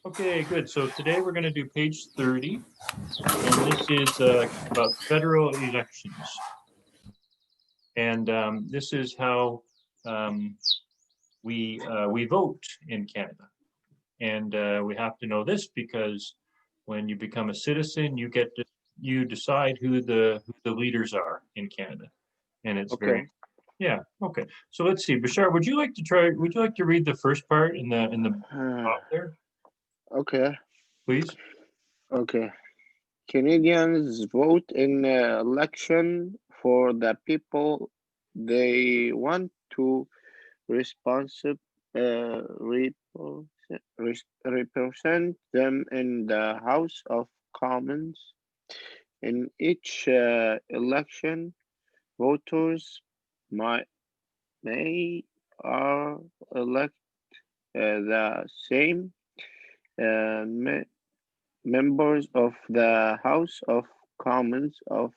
Okay, good. So today we're going to do page 30, and this is about federal elections. And this is how we vote in Canada. And we have to know this because when you become a citizen, you decide who the leaders are in Canada, and it's very Okay. yeah. Okay, so let's see, Bashar, would you like to try? Would you like to read the first part in the Uh, top there, okay. please? Okay. Canadians vote in election for the people they want to responsive represent them in the House of Commons. In each election, voters might may are elect the same uh, members of the House of Commons of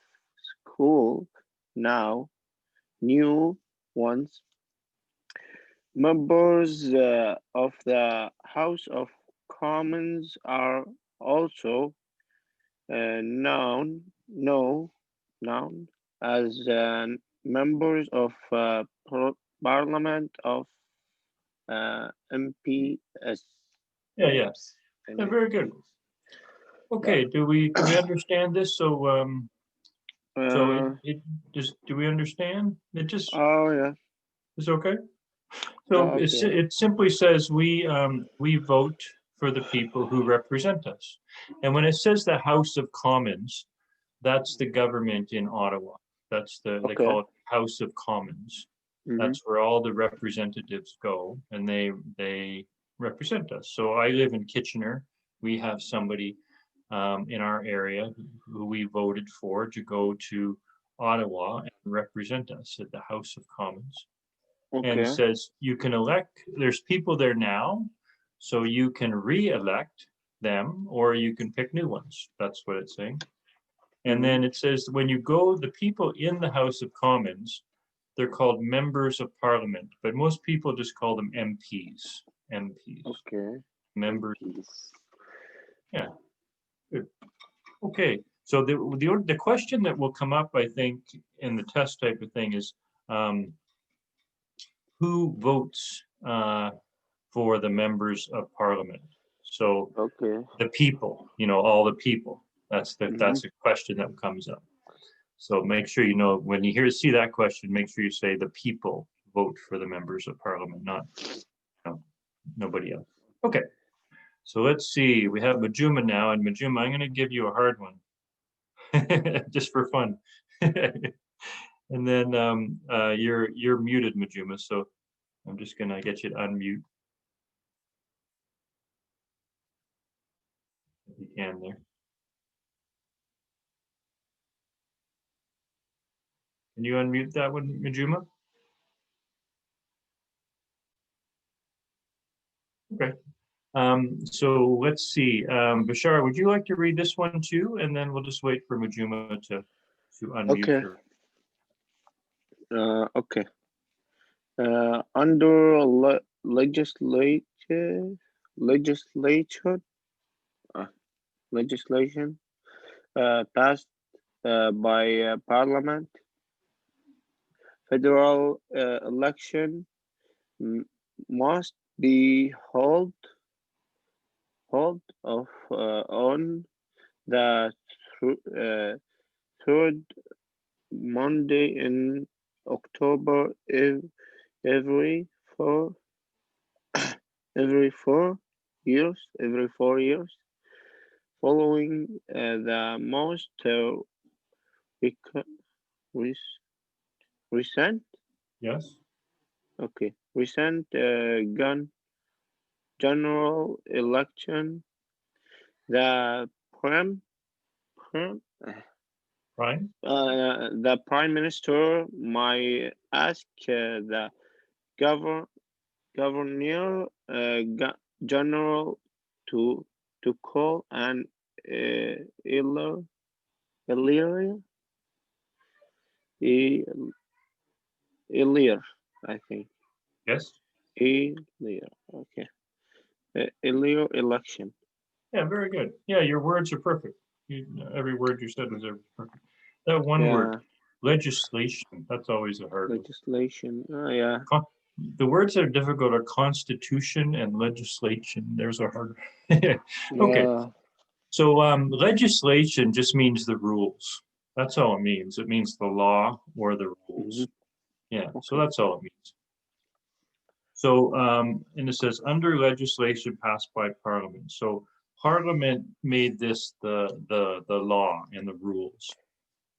school now new ones. Members of the House of Commons are also known as members of Parliament of MPs. Yeah, yeah, yeah, very good. MPs. Yeah. Okay, do we understand this? So Uh, it just do we understand? It just oh yeah. is okay. So Okay. it simply says we vote for the people who represent us, and when it says the House of Commons, that's the government in Ottawa. They Okay. call it House of Commons. Mm-hmm. That's where all the representatives go, and they represent us. So I live in Kitchener. We have somebody in our area who we voted for to go to Ottawa and represent us at the House of Commons. And it Okay. says you can elect, there's people there now, so you can re-elect them or you can pick new ones. That's what it's saying. And Mm-hmm. then it says when you go, the people in the House of Commons, they're called members of parliament, but most people just call them MPs. MPs, Okay. members. MPs. Yeah, good. Okay, so the question that will come up, I think, in the test type of thing is um, who votes for the members of parliament? So Okay. the people, all the people. Mm-hmm. That's a question that comes up. So make sure you know when you see that question, make sure you say the people vote for the members of parliament, not no, nobody else. Okay, so let's see. We have Majuma now, and Majuma, I'm going to give you a hard one, just for fun. And then you're muted, Majuma. So I'm just going to get you to unmute if you can there. Can you unmute that one, Majuma? Okay. So let's see. Bashar, would you like to read this one too? And then we'll just wait for Majuma to unmute Okay. her. Okay. Under legislature, uh, legislation passed by Parliament, federal election m- must be held of on the third Monday in October every four every 4 years following the most rec- rec- recent Yes. recent gun general election. The prime prime Ryan? the prime minister might ask the governor governor general to call an uh, earlier earlier I think Yes. earlier. Okay. earlier election. Yeah, very good. Yeah, your words are perfect. Every word you said was perfect. That one word, Yeah, legislation, that's always a hard one. legislation. Yeah, The words that are difficult are constitution and legislation. There's a hard. Okay, yeah. so legislation just means the rules. That's all it means. It means the law or the rules. Yeah, so Okay. that's all it means. So, and it says under legislation passed by Parliament. So Parliament made this the law and the rules.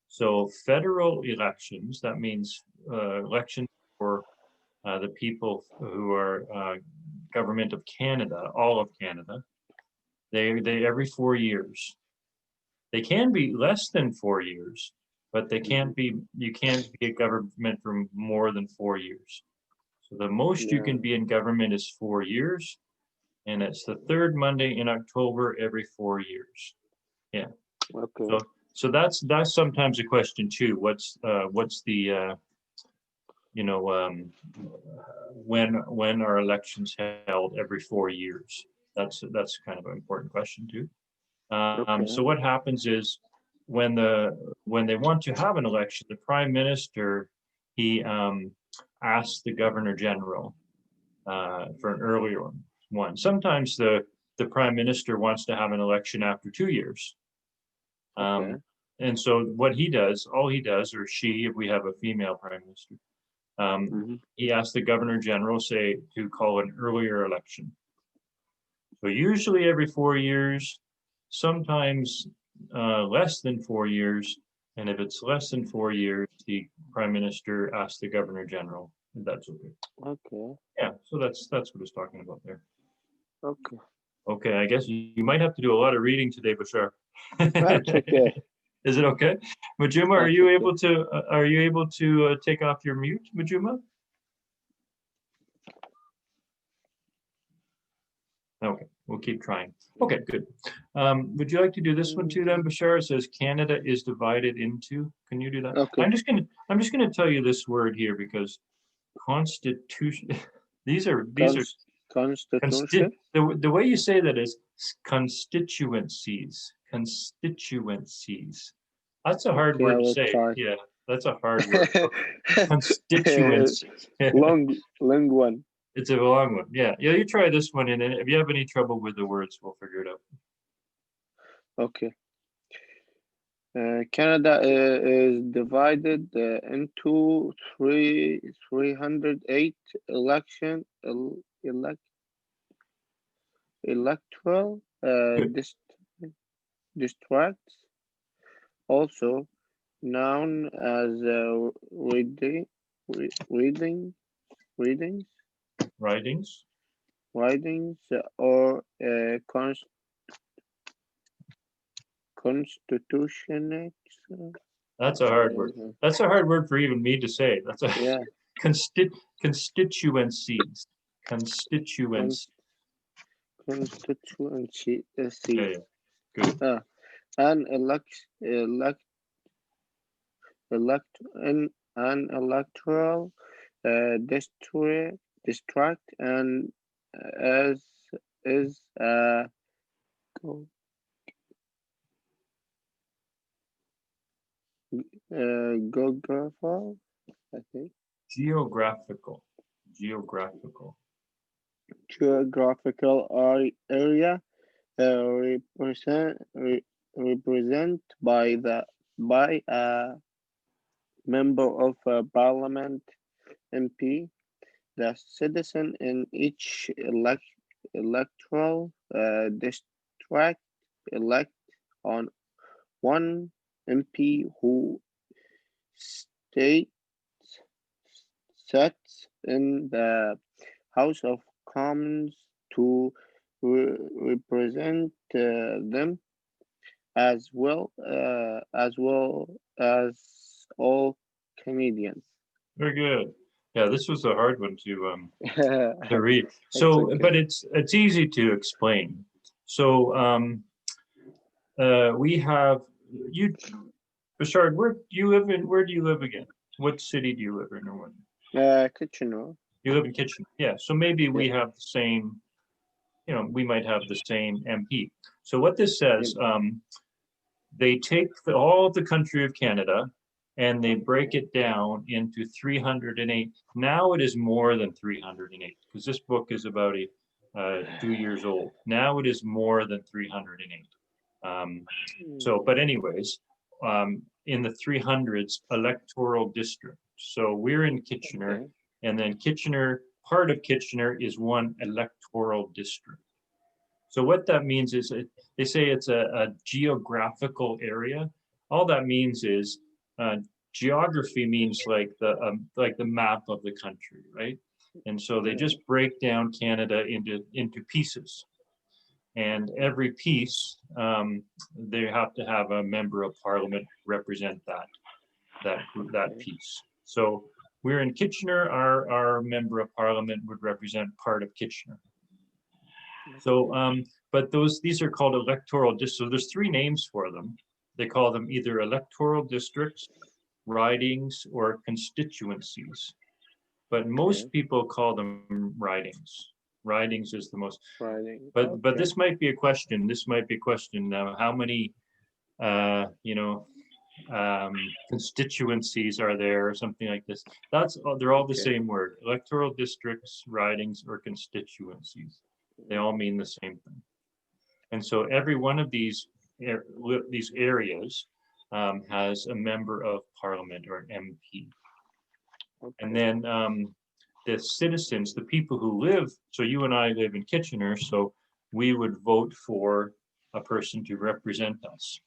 So federal elections, that means elections for the people who are government of Canada, all of Canada. They every 4 years. They can be less than 4 years, but they can't be. You can't be a government for more than 4 years. So the most you Yeah. can be in government is 4 years, and it's the third Monday in October every 4 years. Yeah. Okay. So that's sometimes a question too. What's the you know when are elections held every 4 years? That's kind of an important question too. Okay. So what happens is when they want to have an election, the prime minister he asks the governor general for an earlier one. Sometimes the prime minister wants to have an election after 2 years. Okay. And so what he does, all he does, or she, if we have a female prime minister, he asks the governor general, say, to call an earlier election. So usually every 4 years, sometimes less than 4 years. And if it's less than 4 years, the prime minister asks the governor general, and that's okay. Okay. Yeah, so that's what it's talking about there. Okay. Okay, I guess you might have to do a lot of reading today, Bashar. That's okay. Is it okay? Majuma, That's okay. are you able to take off your mute, Majuma? Okay, we'll keep trying. Okay, good. Would you like to do this one too then, Bashar? It says Canada is divided into. Can you do that? Okay. I'm just gonna tell you this word here because constitution. these are Constitution. the way you say that is constituencies. Constituencies. That's a hard Okay, word I to will say. try. Yeah, that's a hard word. Constituency. long one. It's a long one. Yeah, you try this one, and if you have any trouble with the words, we'll figure it out. Okay. Canada is divided into 308 electoral districts, also known as ridings or constitutions. That's a hard word. That's a hard word for even me to say. That's a Yeah. constituencies. Constituencies. Constituency. Yeah, good. An electoral district and as is a geographical, I think. Geographical area represent by a member of parliament MP. The citizen in each electoral district elect on one MP who sits in the House of Commons to represent them as well as all Canadians. Very good. Yeah, this was a hard one to read. So, okay. but it's easy to explain. So, we have you, Bashard. Where do you live in? Where do you live again? What city do you live in, or what? Kitchener. You live in Kitchener. Yeah. So maybe we have the same we might have the same MP. So what this says, they take all of the country of Canada and they break it down into 308. Now it is more than 308 because this book is about 2 years old. Now it is more than 308. But anyways, in the 300s electoral district. So we're in Kitchener, Okay. and then Kitchener, part of Kitchener is one electoral district. So what that means is they say it's a geographical area. All that means is geography means like the map of the country, right? And so they just break down Canada into pieces. And every piece, they have to have a member of parliament represent that piece. So we're in Kitchener, our member of parliament would represent part of Kitchener. So, but these are called electoral districts. So there's 3 names for them. They call them either electoral districts, ridings, or constituencies. But most people call them ridings. Ridings is the most. Riding. But this might be a question. This might be a question now. How many, constituencies are there, or something like this? They're all the same word: electoral districts, ridings, or constituencies. They all mean the same thing. And so every one of these areas has a member of parliament or an MP. And then the citizens, the people who live, so you and I live in Kitchener, so we would vote for a person to represent us.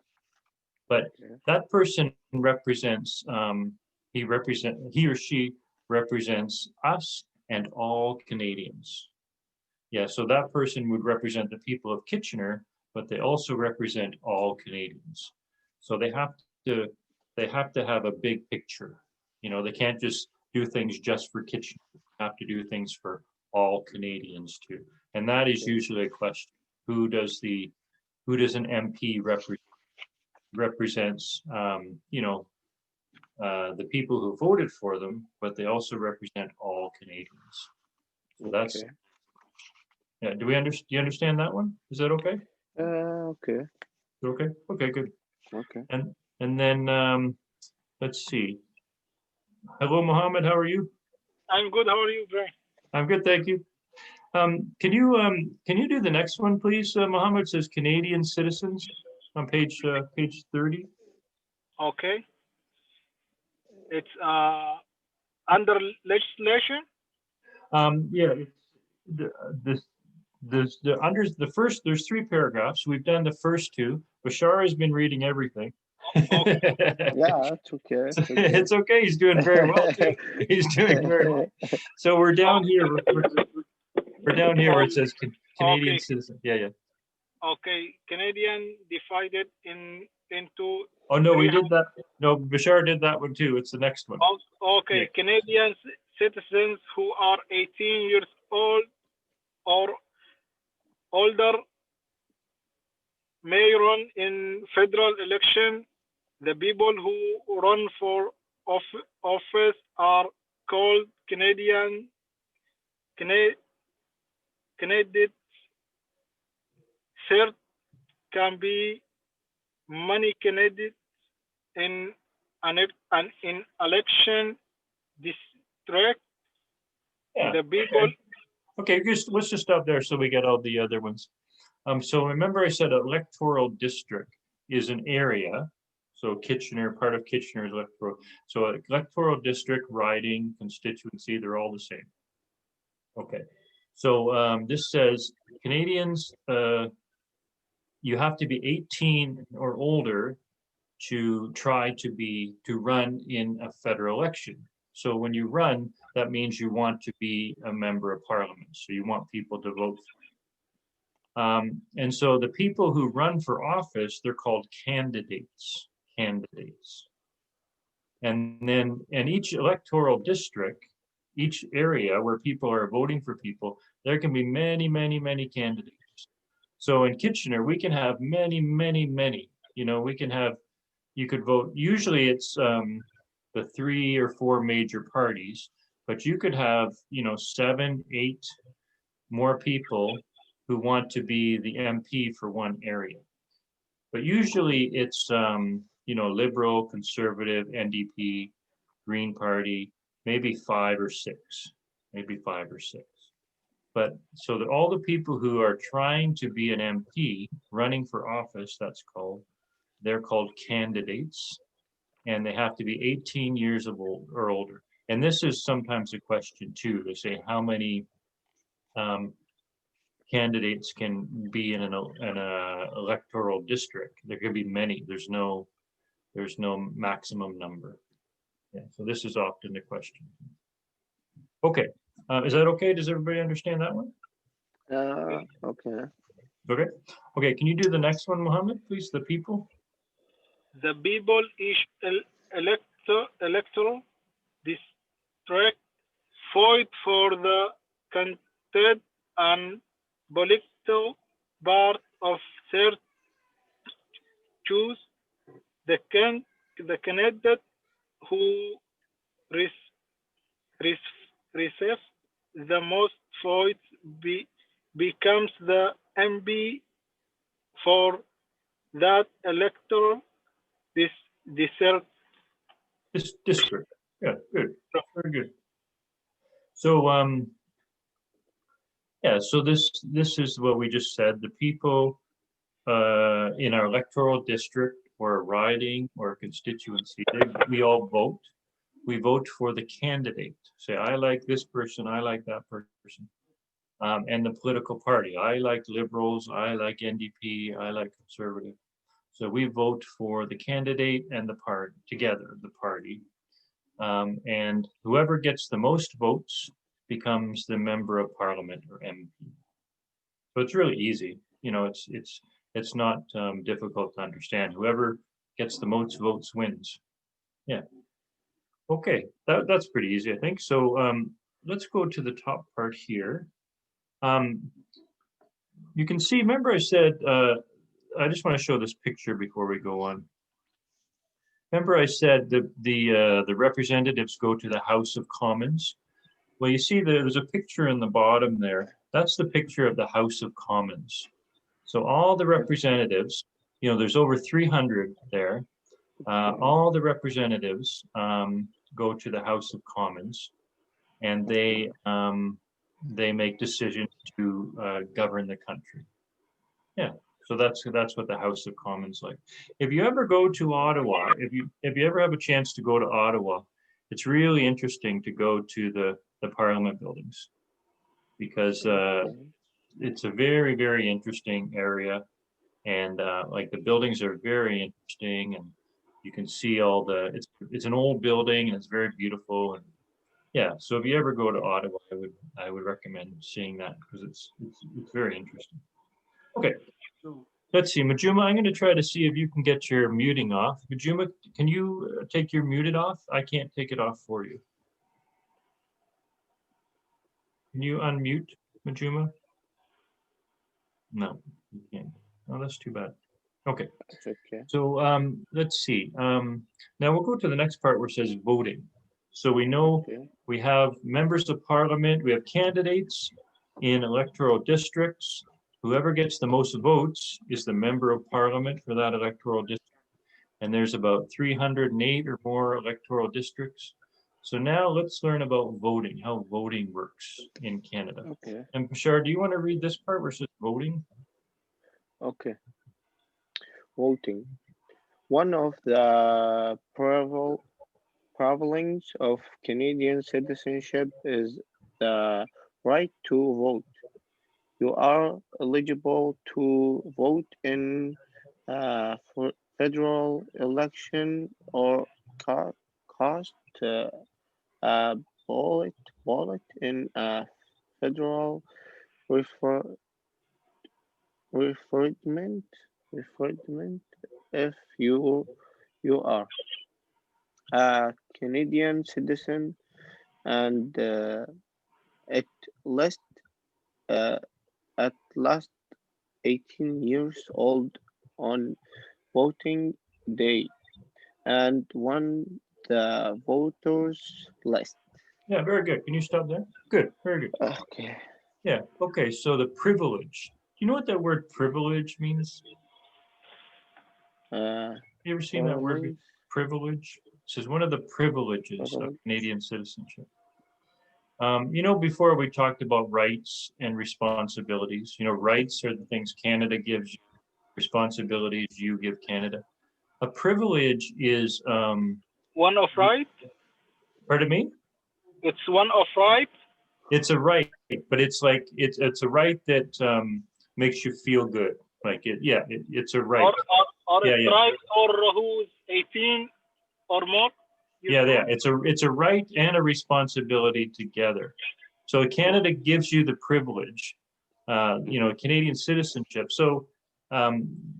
But that person represents, he or she represents us and all Canadians. Yeah, so that person would represent the people of Kitchener, but they also represent all Canadians. So they have to have a big picture. They can't just do things just for Kitchener. They have to do things for all Canadians too. And that is usually a question: who does an MP represents? The people who voted for them, but they also represent all Canadians. So that's. Yeah, do you understand that one? Is that okay? Okay. Okay. Okay, good. Okay. And then let's see. Hello, Mohammed. How are you? I'm good. How are you, Brian? I'm good, thank you. Can you do the next one, please? Mohammed. It says Canadian citizens on page 30. Okay. It's under legislation. Yeah, it's there's 3 paragraphs. We've done the first 2. Bashar has been reading everything. Yeah, it's okay. It's okay. He's doing very well too. He's doing very well. So we're down here. We're down here where it says Canadian citizen. Yeah. Okay, Canadian divided into. Oh no, we did that. No, Bashar did that one too. It's the next one. Okay, Yeah. Canadian citizens who are 18 years old or older may run in federal election. The people who run for office are called candidates. Third can be many candidates in an election district. Yeah. The people. Okay, let's just stop there so we get all the other ones. So remember I said electoral district is an area. So Kitchener, part of Kitchener is electoral. So electoral district, riding, constituency, they're all the same. Okay. So this says Canadians, you have to be 18 or older to try to run in a federal election. So when you run, that means you want to be a member of parliament. So you want people to vote. And so the people who run for office, they're called candidates. And each electoral district, each area where people are voting for people, there can be many, many, many candidates. So in Kitchener, we can have many, many, many. You could vote. Usually it's the 3 or 4 major parties, but you could have 7, 8 more people who want to be the MP for one area. But usually it's, Liberal, Conservative, NDP, Green Party, maybe 5 or 6, But so that all the people who are trying to be an MP, running for office, they're called candidates, and they have to be 18 years old or older. And this is sometimes a question too. They say how many candidates can be in an electoral district. There can be many. There's no maximum number. Yeah, so this is often the question. Okay, is that okay? Does everybody understand that one? Okay. Okay. Okay, can you do the next one, Mohammed, please? The people. The people each electoral district vote for the candidate and political part of their choose the candidate who receives the most votes becomes the MP for that electoral district. This district. Yeah, good. Very good. So yeah, so this is what we just said. The people in our electoral district or a riding or a constituency, we all vote. We vote for the candidate. Say, I like this person, I like that person. And the political party. I like Liberals, I like NDP, I like Conservative. So we vote for the candidate and the party together, the party. And whoever gets the most votes becomes the member of parliament or MP. So it's really easy. It's not difficult to understand. Whoever gets the most votes wins. Yeah. Okay, that's pretty easy, I think. So let's go to the top part here. You can see, remember I said, I just want to show this picture before we go on. Remember I said the representatives go to the House of Commons. Well, you see there's a picture in the bottom there. That's the picture of the House of Commons. So all the representatives, there's over 300 there. All the representatives go to the House of Commons, and they make decisions to govern the country. Yeah, so that's what the House of Commons like. If you ever go to Ottawa, if you ever have a chance to go to Ottawa, it's really interesting to go to the Parliament buildings, because it's a very, very interesting area, and like the buildings are very interesting, and you can see all it's an old building and it's very beautiful. And yeah, so if you ever go to Ottawa, I would recommend seeing that, because it's very interesting. Okay, let's see, Majuma, I'm going to try to see if you can get your muting off. Majuma, can you take your muted off? I can't take it off for you. Can you unmute, Majuma? No, you can't. Oh, that's too bad. Okay. That's okay. So let's see. Now we'll go to the next part where it says voting. So we know we have members of parliament, we have candidates in electoral districts. Whoever gets the most votes is the member of parliament for that electoral district. And there's about 308 or more electoral districts. So now let's learn about voting, how voting works in Canada. Okay. And Bashar, do you want to read this part where it says voting? Okay. Voting. One of the prevalence of Canadian citizenship is the right to vote. You are eligible to vote in federal election or cast a ballot in a federal referendum if you are a Canadian citizen and at least 18 years old on voting day and won the voters list. Yeah, very good. Can you stop there? Good, very good. Okay. Yeah, okay, so the privilege. you know what that word privilege means? Uh, You ever seen that word? Government, Privilege? It says one of the privileges of privilege. Canadian citizenship. You know, before we talked about rights and responsibilities. You know, rights are the things Canada gives you, responsibilities you give Canada. A privilege is, One of right. pardon me? It's one of right. It's a right, but it's like, it's a right that makes you feel good. Like it, yeah, it's a right. Or Yeah, it's yeah. right or who's 18 or more. Yeah, it's a right and a responsibility together. So Canada gives you the privilege, you know, Canadian citizenship. So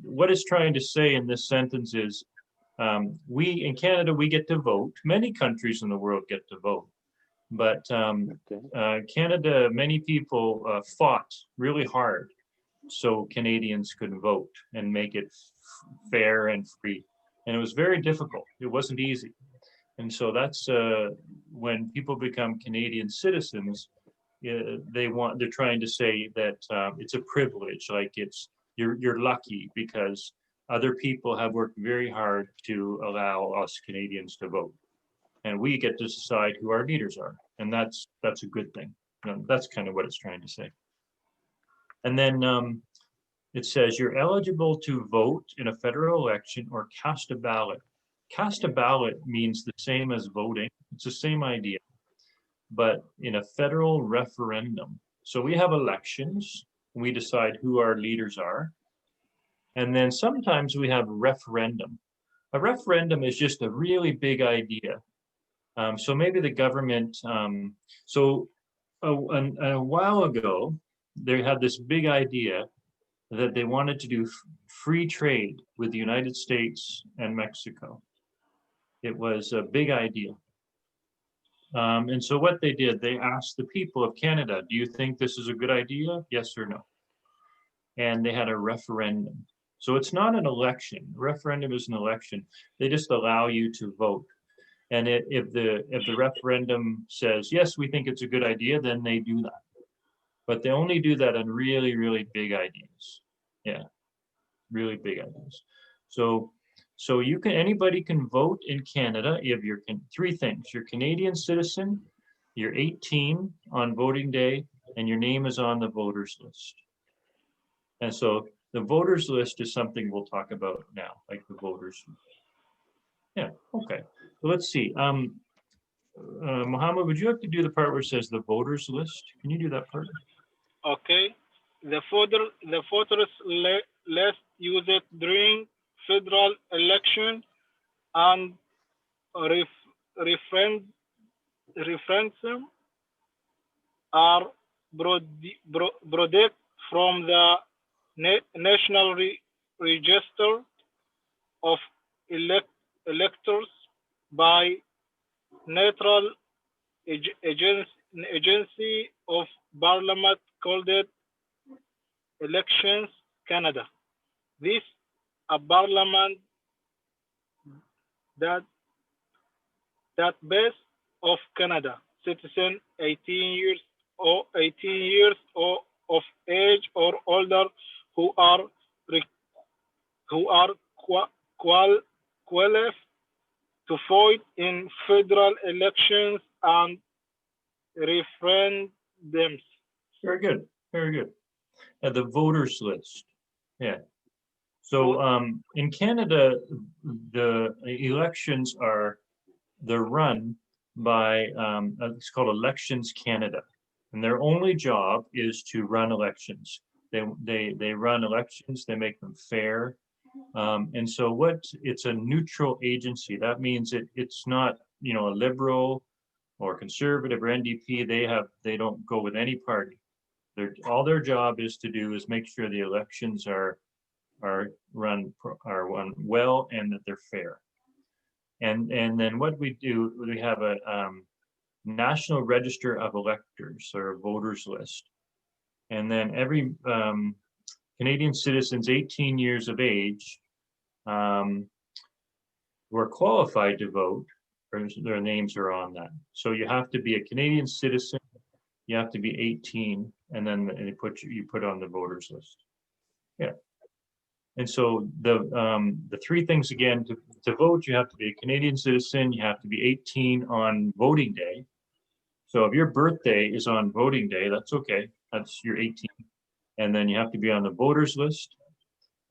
what it's trying to say in this sentence is, we in Canada we get to vote. Many countries in the world get to vote, but Okay. Canada, many people fought really hard so Canadians could vote and make it fair and free. And it was very difficult. It wasn't easy. And so that's when people become Canadian citizens, they're trying to say that it's a privilege, like you're lucky because other people have worked very hard to allow us Canadians to vote, and we get to decide who our leaders are, and that's a good thing. That's kind of what it's trying to say. And then it says you're eligible to vote in a federal election or cast a ballot. Cast a ballot means the same as voting. It's the same idea, but in a federal referendum. So we have elections, and we decide who our leaders are. And then sometimes we have referendum. A referendum is just a really big idea. So maybe the government, so a while ago, they had this big idea that they wanted to do free trade with the United States and Mexico. It was a big idea. And so what they did, they asked the people of Canada, do you think this is a good idea? Yes or no? And they had a referendum. So it's not an election. A referendum is an election. They just allow you to vote. And if the referendum says, yes, we think it's a good idea, then they do that. But they only do that on really, really big ideas. Yeah, really big ideas. So anybody can vote in Canada if you're three things: you're Canadian citizen, you're 18 on voting day, and your name is on the voters list. And so the voters list is something we'll talk about now, like the voters. Yeah, okay. So let's see. Mohammed, would you have to do the part where it says the voters list? Can you do that part? Okay. The voters list used during federal election and referendum are produced from the National Register of Electors by neutral agency of Parliament called Elections Canada. This a parliament that base of Canada, citizen 18 years of age or older who are qualified to vote in federal elections and referendums. Very good, very good. The voters list, yeah. So in Canada, the elections they're run by, it's called Elections Canada. And their only job is to run elections. They run elections, they make them fair. And so it's a neutral agency. That means it's not, you know, a liberal or conservative or NDP. They don't go with any party. All their job is to do is make sure the elections are run well and that they're fair. And then what we do, we have a National Register of Electors, or a voters list. And then every Canadian citizens 18 years of age who are qualified to vote, their names are on that. So you have to be a Canadian citizen, you have to be 18, and then you put on the voters list. And so the three things again, to vote, you have to be a Canadian citizen, you have to be 18 on voting day. So if your birthday is on voting day, that's okay, that's your 18. And then you have to be on the voters list.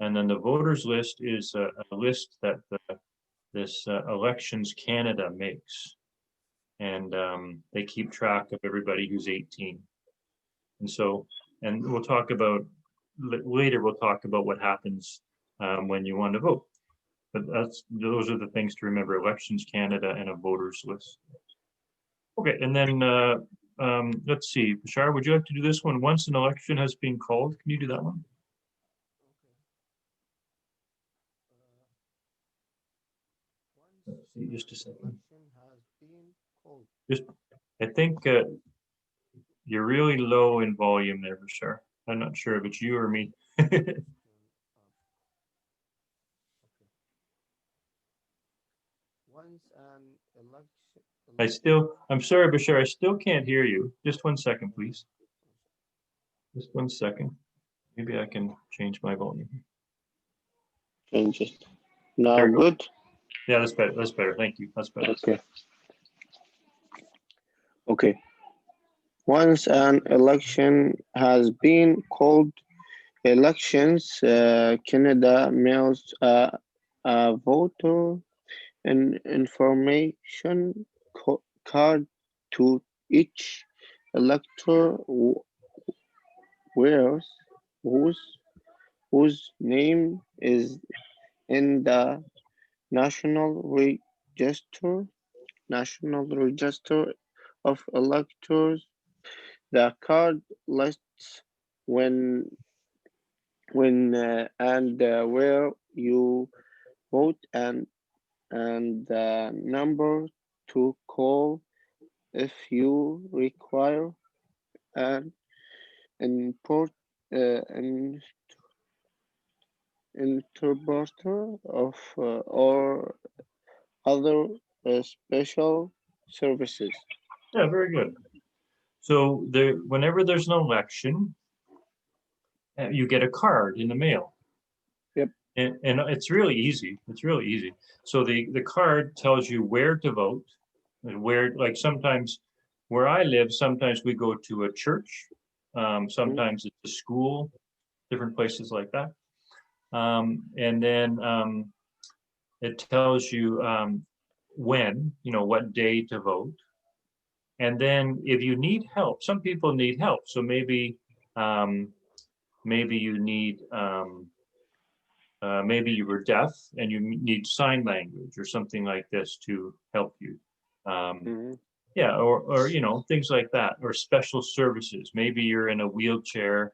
And then the voters list is a list that this Elections Canada makes. And they keep track of everybody who's 18. And so, and we'll talk about, later we'll talk about what happens when you want to vote. But those are the things to remember: Elections Canada and a voters list. Okay, and then let's see, Bashar, would you like to do this one? Once an election has been called, can you do that one? Let's see, just a second. Just, I think you're really low in volume there, Bashar. I'm not sure if it's you or me. I'm sorry, Bashar, I still can't hear you. Just 1 second, please. Just 1 second. Maybe I can change my volume. Change it. Now There we go. good? Yeah, that's better. That's better. Thank you. That's better. Okay. Okay. Once an election has been called, Elections Canada mails a voter an information card to each elector whose name is in the National Register of Electors. The card lists when and where you vote and the number to call if you require an interpreter of or other special services. Yeah, very good. So whenever there's an election, you get a card in the mail. Yep. And it's really easy. It's really easy. So the card tells you where to vote and where, like sometimes where I live, sometimes we go to a church, sometimes it's a school, different places like that. And then it tells you when, what day to vote. And then if you need help, some people need help. So maybe you need, maybe you were deaf and you need sign language or something like this to help you. Yeah, or things like that, or special services. Maybe you're in a wheelchair,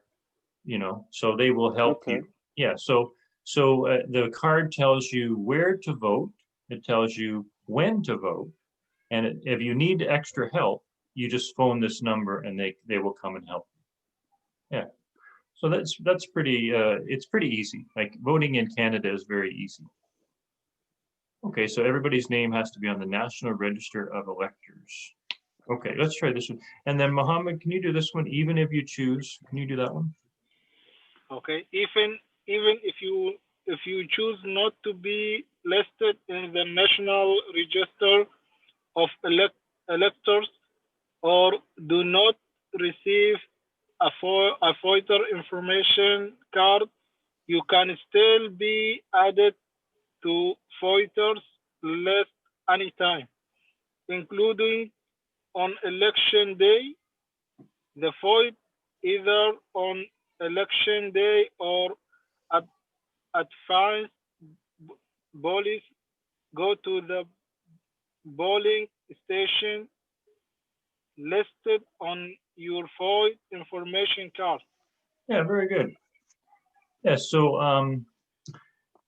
so they will help you. Yeah, so the card tells you where to vote. It tells you when to vote. And if you need extra help, you just phone this number and they will come and help you. Yeah. So that's pretty, it's pretty easy. Like voting in Canada is very easy. Okay, so everybody's name has to be on the National Register of Electors. Okay, let's try this one. And then Mohammed, can you do this one? Even if you choose, can you do that one? Okay, even if you choose not to be listed in the National Register of Electors or do not receive a voter information card, you can still be added to voters list anytime, including on election day. The vote either on election day or at advanced police, go to the polling station listed on your vote information card. Yeah, very good. Yeah, so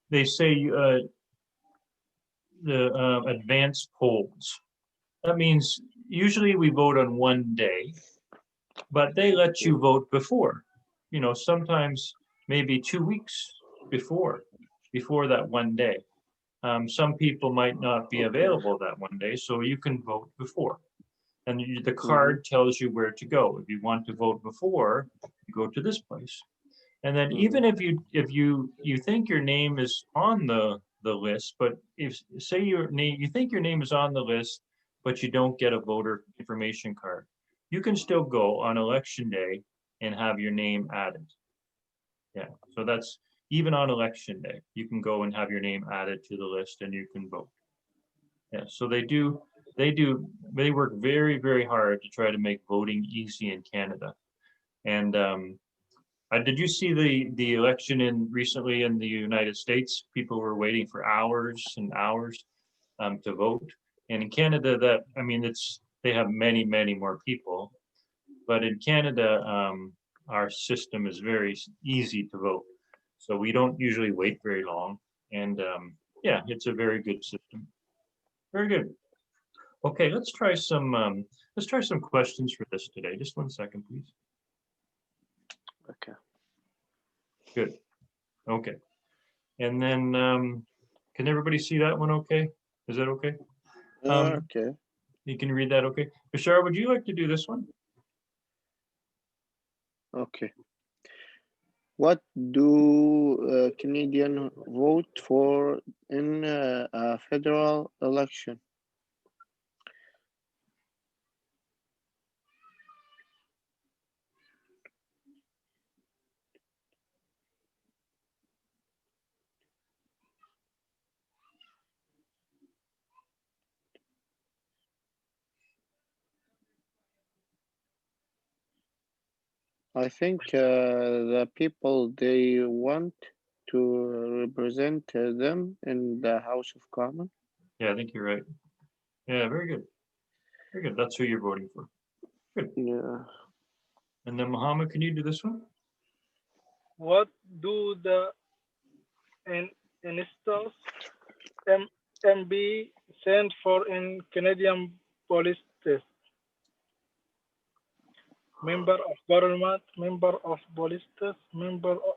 they say the advanced polls. That means usually we vote on one day, but they let you vote before. Sometimes maybe 2 weeks before that one day. Some people might not be available that one day, so you can vote before. And the card tells you where to go. If you want to vote before, you go to this place. And then even if you think your name is on the list, but if say you think your name is on the list, but you don't get a voter information card, you can still go on election day and have your name added. Yeah, so that's even on election day, you can go and have your name added to the list and you can vote. Yeah, so they work very, very hard to try to make voting easy in Canada. And did you see the election recently in the United States? People were waiting for hours and hours to vote. And in Canada, they have many, many more people. But in Canada, our system is very easy to vote. So we don't usually wait very long. And yeah, it's a very good system. Very good. Okay, let's try some questions for this today. Just 1 second, please. Okay. Good. Okay. And then can everybody see that one okay? Is that okay? Okay. You can read that okay? Bashar, would you like to do this one? Okay. What do Canadian vote for in a federal election? I think the people they want to represent them in the House of Commons. Yeah, I think you're right. Yeah, very good. Very good. That's who you're voting for. Yeah. And then Mohammed, can you do this one? What do the initials MB stand for in Canadian police test? Member of Parliament, member of police test, member of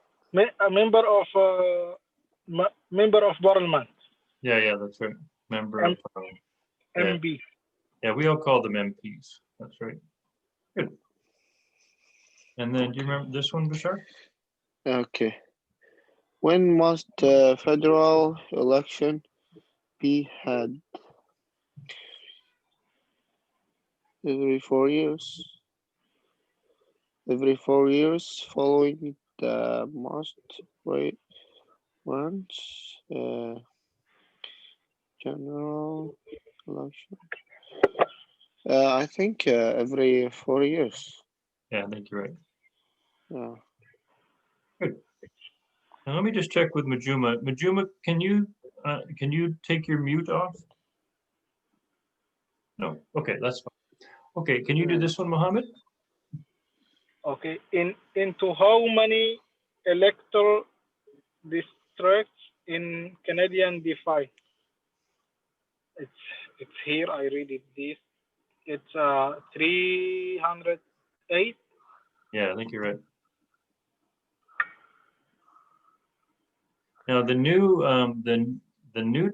Parliament. Yeah, that's right. Member of yeah. MB. Yeah, we all call them MPs. That's right. Good. And then do you remember this one, Bashar? Okay. When must federal election be held? Every 4 years. Every 4 years following the most right once general election. I think every 4 years. Yeah, I think you're right. Yeah. Good. Now let me just check with Majuma. Majuma, can you take your mute off? No. Okay, that's fine. Okay, can you do this one, Mohammed? Okay. Into how many electoral districts in Canadian define? It's here. I read it. This. It's 308. Yeah, I think you're right. Now the new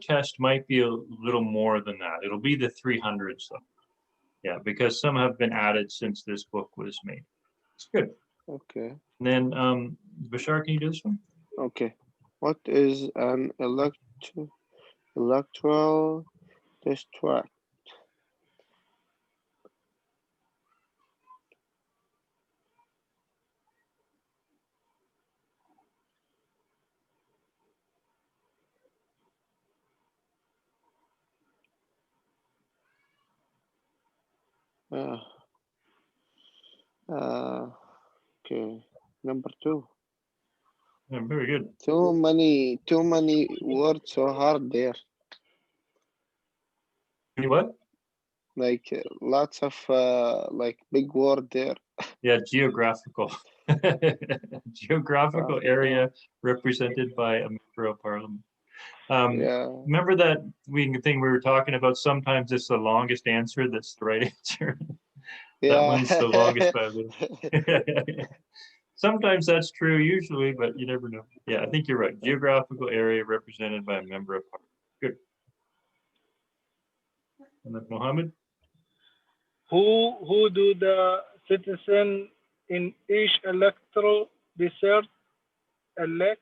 test might be a little more than that. It'll be the 300s though. Yeah, because some have been added since this book was made. It's good. Okay. And then Bashar, can you do this one? Okay. What is an electoral district? Okay. Number 2. Yeah, very good. Too many words so hard there. What? Like lots of like big word there. Yeah, geographical. Geographical area represented by a member of parliament. Yeah. Remember that thing we were talking about? Sometimes it's the longest answer that's the right answer. That Yeah. one's the longest by a little. Sometimes that's true, usually, but you never know. Yeah, I think you're right. Geographical area represented by a member of parliament. Good. And then Mohammed? Who do the citizen in each electoral district elect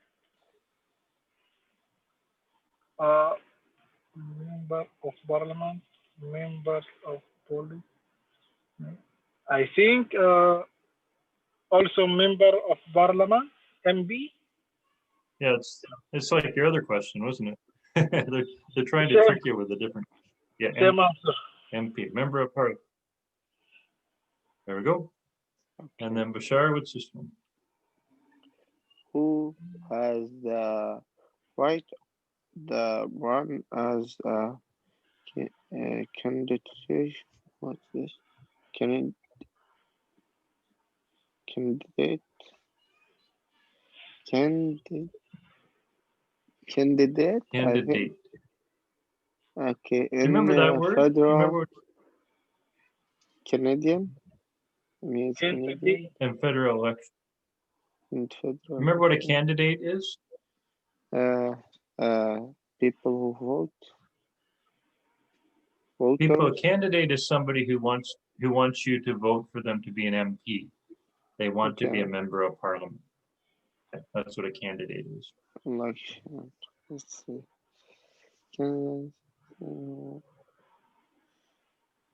member of parliament, members of police. I think also member of parliament, MB. Yeah, it's like your other question, wasn't it? They're trying to Same. trick you with a different, yeah, Same answer. MP, member of parliament. There we go. And then Bashar, what's this one? Who has the right the run as a candidate? What's this? Candidate. Candidate. Candidate. Candidate. I think. Candidate. Okay. Do you remember that word? Do you Federal remember what- Canadian. Means Canadian. Candidate. in federal election? And federal. Remember what a candidate is? People who vote. Voters. People, a candidate is somebody who wants you to vote for them to be an MP. They want to be a Okay. member of parliament. Okay, that's what a candidate is. Election. Let's see. Candidates.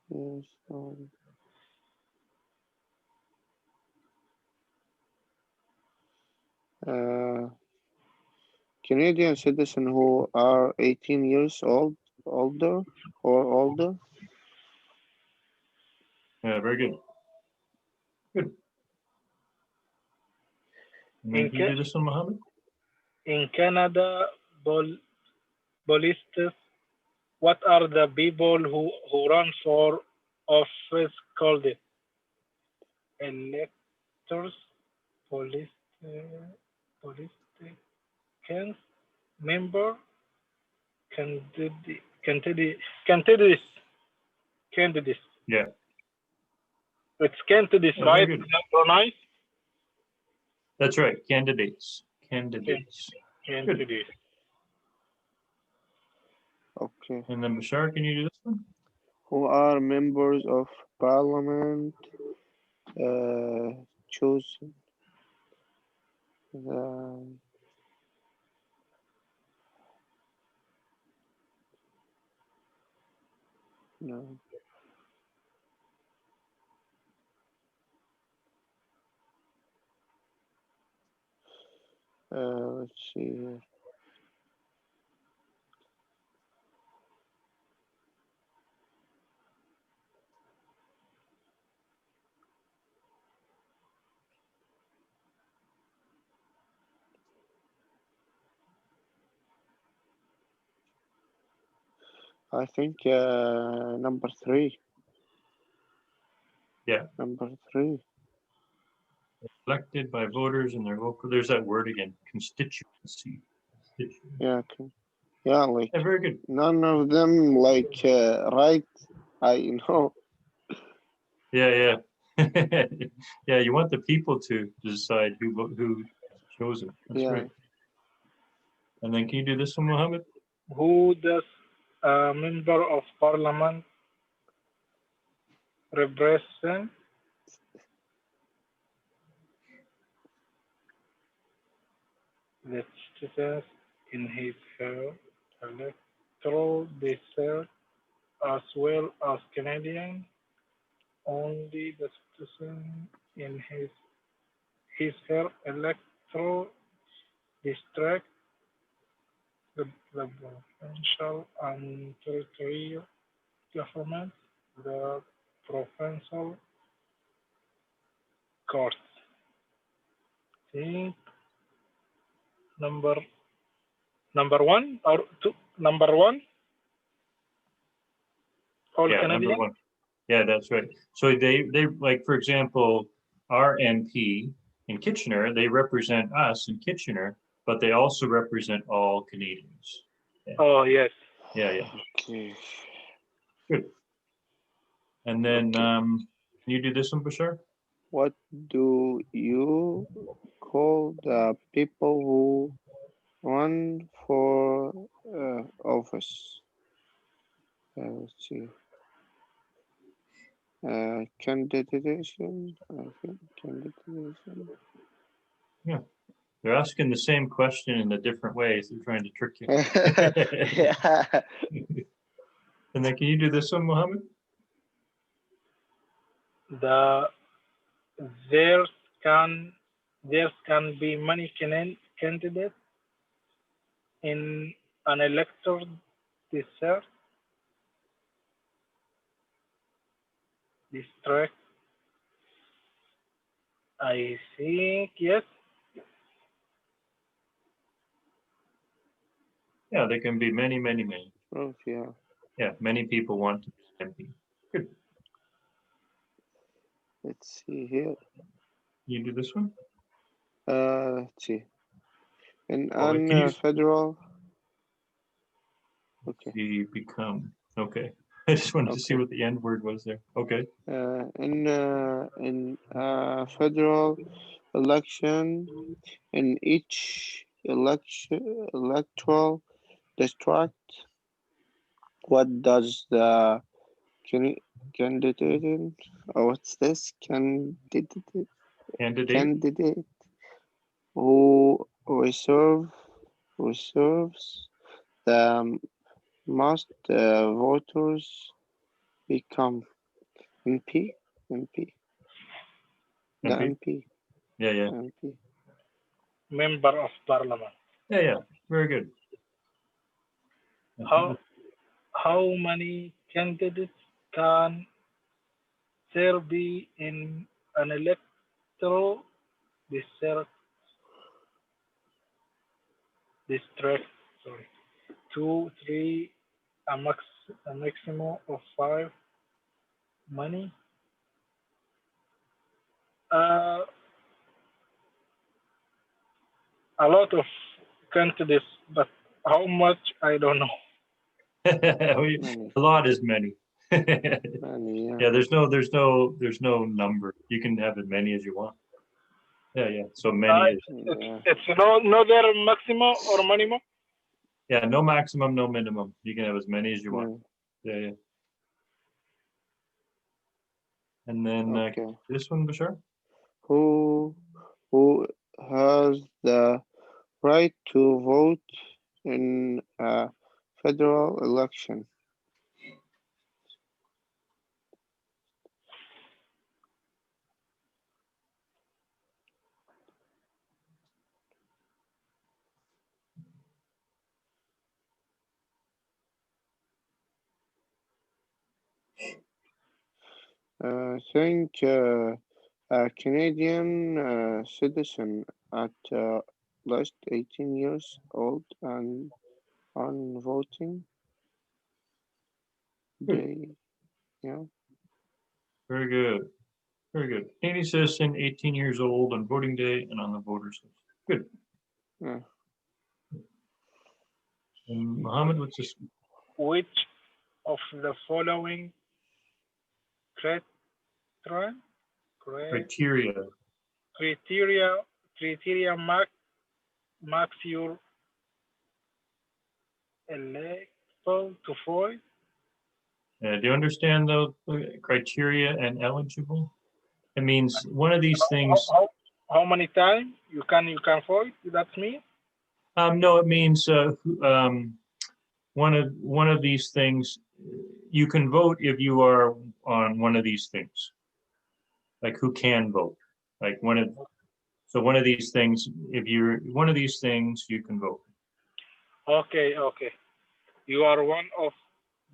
Yes, Canadian citizens who are 18 years old, older, or older. Yeah, very good. Good. And then can you do this one, Mohammed? In Canada, police. What are the people who run for office called? Electors, politicians, member, candidates. Yeah. It's candidates, Oh, very right? good. Pronounce That's right. Candidates. Candidates. candidates. Okay. And then Bashar, can you do this one? Who are members of parliament chosen? No. Let's see here. I think number 3. Yeah. Number 3. Elected by voters in their local, there's that word again, constituency. Yeah. Okay. Yeah, like Yeah, very good. none of them like right. I know. Yeah, yeah. Yeah, you want the people to decide who chose it. That's Yeah. right. And then can you do this one, Mohammed? Who does a member of parliament represent? The citizens in his electoral district as well as Canadian. Only the citizen in her electoral district, the provincial and territorial government, the provincial courts. Think number one or two, number one, all Yeah, Canadian. number 1. Yeah, that's right. So they like, for example, our MP in Kitchener, they represent us in Kitchener, but they also represent all Canadians. Oh yes. Yeah, yeah. Okay. Good. And then Okay. can you do this one, Bashar? What do you call the people who run for office? Let's see. Candidation. I think candidation. They're asking the same question in a different way. So they're trying to trick you. Yeah. And then can you do this one, Mohammed? There can be many candidates in an electoral district. I think yes. Yeah, there can be many, many, many. Oh, yeah. Yeah, many people want to be MP. Good. Let's see here. You do this one? Let's see. In Oh, an can you federal. Okay. see become? Okay. I just wanted to see Okay. what the end word was there. Okay. In federal election, in each electoral district, what does the candidate, or what's this Candidate. candidate who reserves the most voters become MP? MP. The MP? MP. Yeah, yeah. MP. Member of Parliament. Yeah, yeah. Very good. How many candidates can there be in an electoral district? Sorry, 2, 3, a maximum of 5. Money. A lot of candidates, but how much I don't know. Many. A lot is many. Many, yeah. Yeah, there's no number. You can have as many as you want. Yeah, yeah. So many is Yeah. It's no there maximum or minimum. yeah, no maximum, no minimum. You can have as many as you want. Yeah, yeah. And then Okay. this one, Bashar? Who has the right to vote in a federal election? I think a Canadian citizen at least 18 years old and on voting day. Yeah. Very good. Very good. Any citizen 18 years old on voting day and on the voters list. Good. Yeah. And Mohammed, what's this? Which of the following criteria criteria marks your eligible to vote? Do you understand the criteria and eligible? It means one of these things. How many times you can vote? That's me. No, it means one of these things. You can vote if you are on one of these things. Like who can vote? Like one of these things. If you're one of these things, you can vote. Okay. You are one of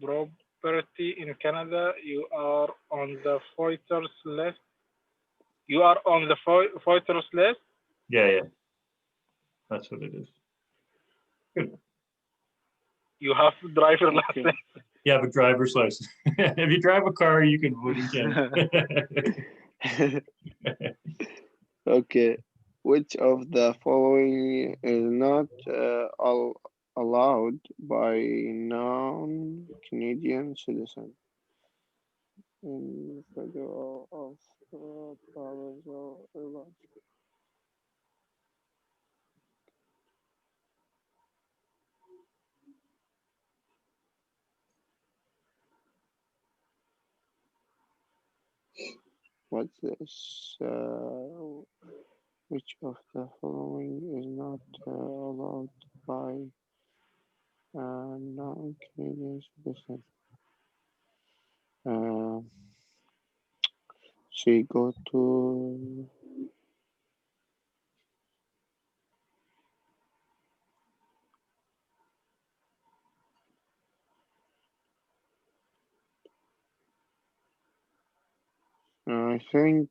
property in Canada. You are on the voters list. You are on the voters list. Yeah, yeah. That's what it is. Good. You have driver license. You have a driver's license. If you drive a car, you can vote in Canada. Okay. Which of the following is not allowed by non-Canadian citizen in federal of provincial election? What's this? Which of the following is not allowed by non-Canadian citizen? She go to I think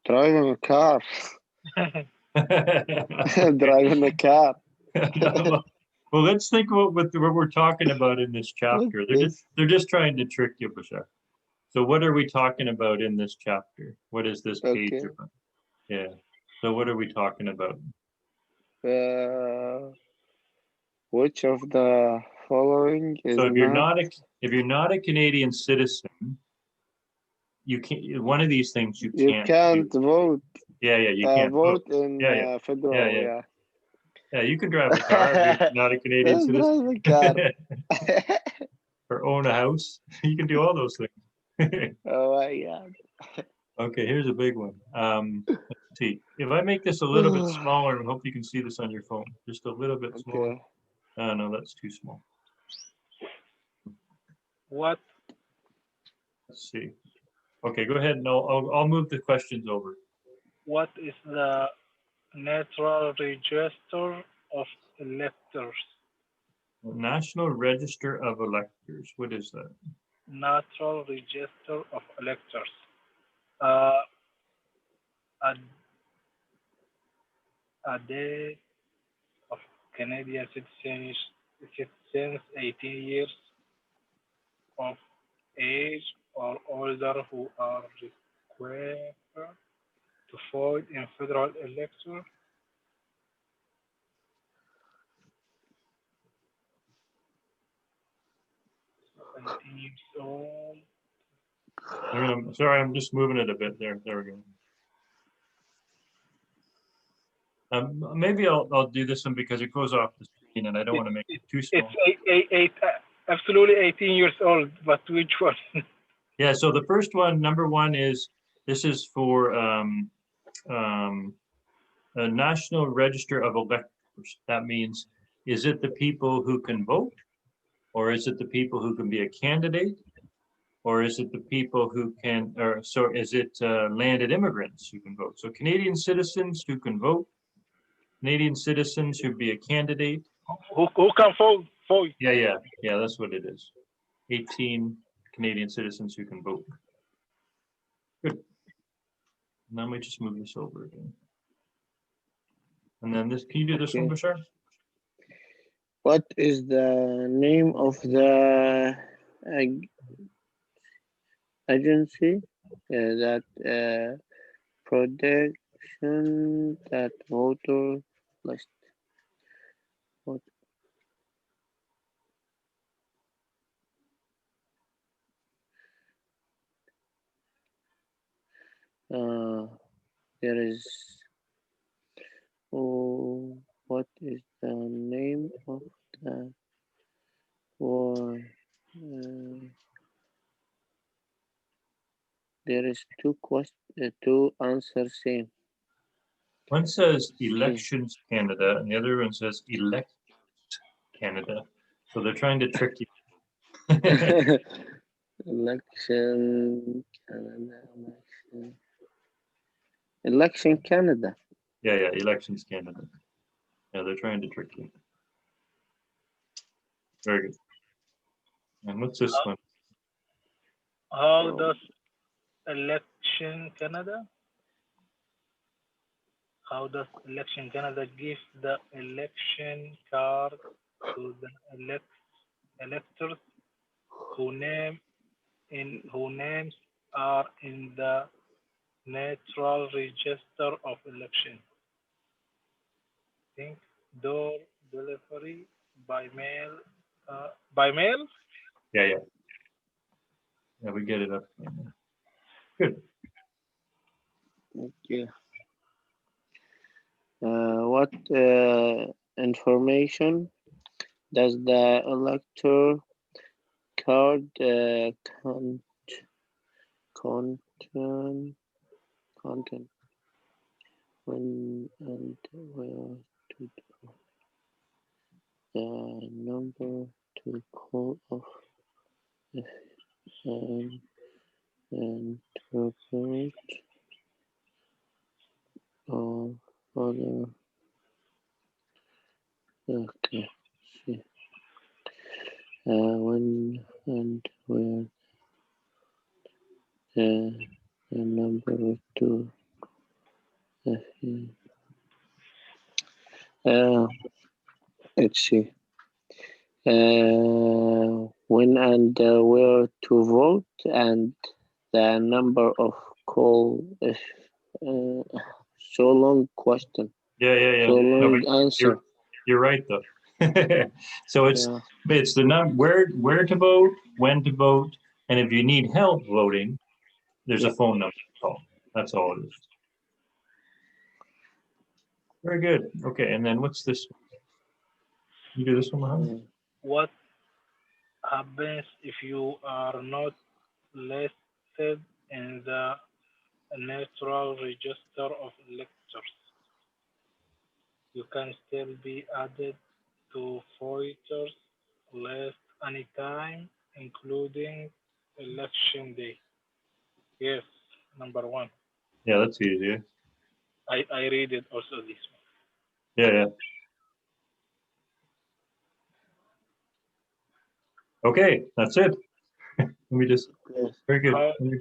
driving a car. Driving a car. Well, let's think about what we're talking about in this chapter. What's They're just trying to trick you, Bashar. So what are we talking about in this chapter? What is this page Okay. about? Yeah. So what are we talking about? Which of the following is So not if you're not a Canadian citizen, you can't. One of these things you you can't. can't do. vote Yeah, you can't vote in Yeah, federal, yeah. Yeah, you can drive a car if you're not a Canadian Let's citizen. drive a car. Or own a house. You can do all those things. Oh my god. Okay, here's a big one. Let's see. If I make this a little bit smaller, I hope you can see this on your phone. Just a little bit smaller. Okay. Oh, no, that's too small. What? Let's see. Okay, go ahead and I'll move the questions over. What is the National Register of Electors? National Register of Electors. What is that? National Register of Electors. A date of Canadian citizens 18 years of age or older who are required to vote in federal election. Sorry, I'm just moving it a bit there. There we go. Maybe I'll do this one because it goes off the screen and I don't want to make it too small. It's absolutely 18 years old, but which one? Yeah, so the first one, number one, this is for a National Register of Electors. That means, is it the people who can vote? Or is it the people who can be a candidate? Or is it the people who can, or so is it landed immigrants who can vote? So Canadian citizens who can vote, Canadian citizens who'd be a candidate. Who can vote? Yeah, that's what it is. 18 Canadian citizens who can vote. Good. Now let me just move this over again. And then this, can you do this one, Bashar? What is the name of the agency that production that voter list? What? There is. Oh, what is the name of the one? There is two answers same. One says Elections Canada, and the other one says Elect Canada. So they're trying to trick you. Election Canada. Election Canada. Yeah, Elections Canada. Yeah, they're trying to trick you. Very good. And what's this one? How does Election Canada? How does Election Canada give the election card to the electors whose names are in the National Register of Election? Think door delivery by mail. By mail? Yeah, we get it up. Good. Okay. What information does the elector card contain? when and where to do the number to call off and interpret or other. Okay, see. When and where the number to let's see. When and where to vote and the number of call. So long question. Yeah, yeah, yeah. So No, long but answer. you're right though. So it's Yeah. the where to vote, when to vote, and if you need help voting, there's a Yeah. phone number to call. That's all it is. Very good. Okay, and then what's this? You do this one, Mohammed? What happens if you are not listed in the National Register of Electors? You can still be added to voters list anytime, including election day. Yes, number one. Yeah, that's easy. I read it also this one. Yeah, yeah. Okay, that's it. Let me just, Yes. very good. How, Let me